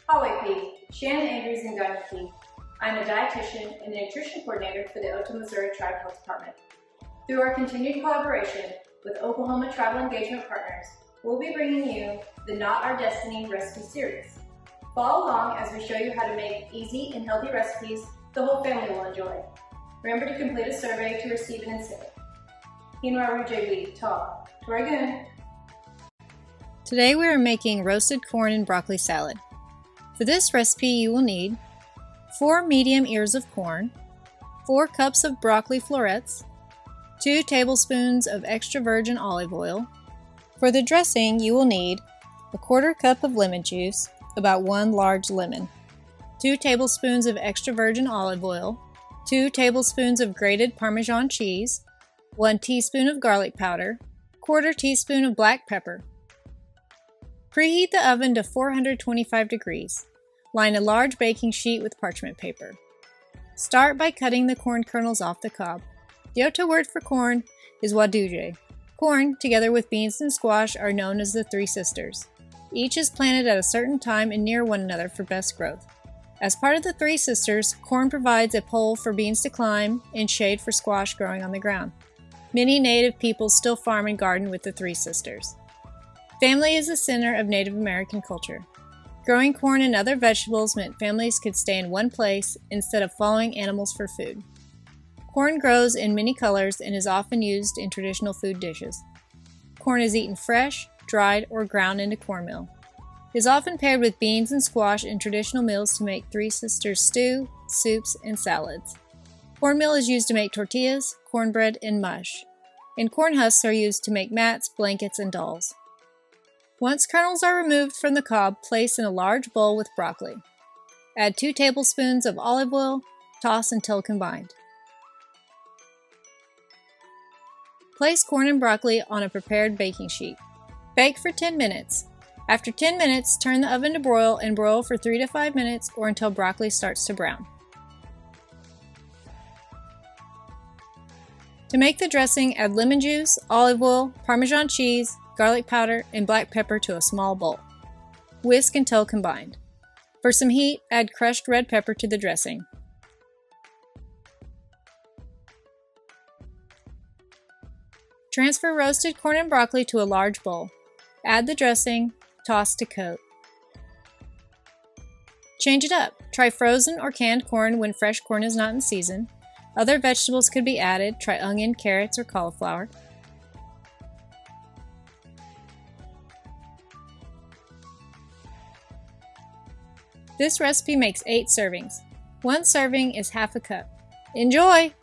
Hi, Shannon Andrews and Gunnar P. I'm a dietitian and a nutrition coordinator for the Otoe-Missouria Tribe Health Department. Through our continued collaboration with Oklahoma Tribal Engagement Partners, we'll be bringing you the Not Our Destiny recipe series. Follow along as we show you how to make easy and healthy recipes the whole family will enjoy. Remember to complete a survey to receive an incentive. Today we are making roasted corn and broccoli salad. For this recipe you will need 4 medium ears of corn, 4 cups of broccoli florets, 2 tablespoons of extra virgin olive oil. For the dressing you will need 1/4 cup of lemon juice, about 1 large lemon, 2 tablespoons of extra virgin olive oil, 2 tablespoons of grated Parmesan cheese, 1 teaspoon of garlic powder, 1/4 teaspoon of black pepper. Preheat the oven to 425 degrees. Line a large baking sheet with parchment paper. Start by cutting the corn kernels off the cob. The Otoe word for corn is waduje. Corn, together with beans and squash, are known as the Three Sisters. Each is planted at a certain time and near one another for best growth. As part of the Three Sisters, corn provides a pole for beans to climb and shade for squash growing on the ground. Many Native peoples still farm and garden with the Three Sisters. Family is the center of Native American culture. Growing corn and other vegetables meant families could stay in one place instead of following animals for food. Corn grows in many colors and is often used in traditional food dishes. Corn is eaten fresh, dried, or ground into cornmeal. It is often paired with beans and squash in traditional meals to make Three Sisters stew, soups, and salads. Cornmeal is used to make tortillas, cornbread, and mush. And corn husks are used to make mats, blankets, and dolls. Once kernels are removed from the cob, place in a large bowl with broccoli. Add 2 tablespoons of olive oil, toss until combined. Place corn and broccoli on a prepared baking sheet. Bake for 10 minutes. After 10 minutes, turn the oven to broil and broil for 3 to 5 minutes or until broccoli starts to brown. To make the dressing, add lemon juice, olive oil, Parmesan cheese, garlic powder, and black pepper to a small bowl. Whisk until combined. For some heat, add crushed red pepper to the dressing. Transfer roasted corn and broccoli to a large bowl. Add the dressing, toss to coat. Change it up. Try frozen or canned corn when fresh corn is not in season. Other vegetables could be added. Try onion, carrots, or cauliflower. This recipe makes 8 servings. 1 serving is half a cup. Enjoy!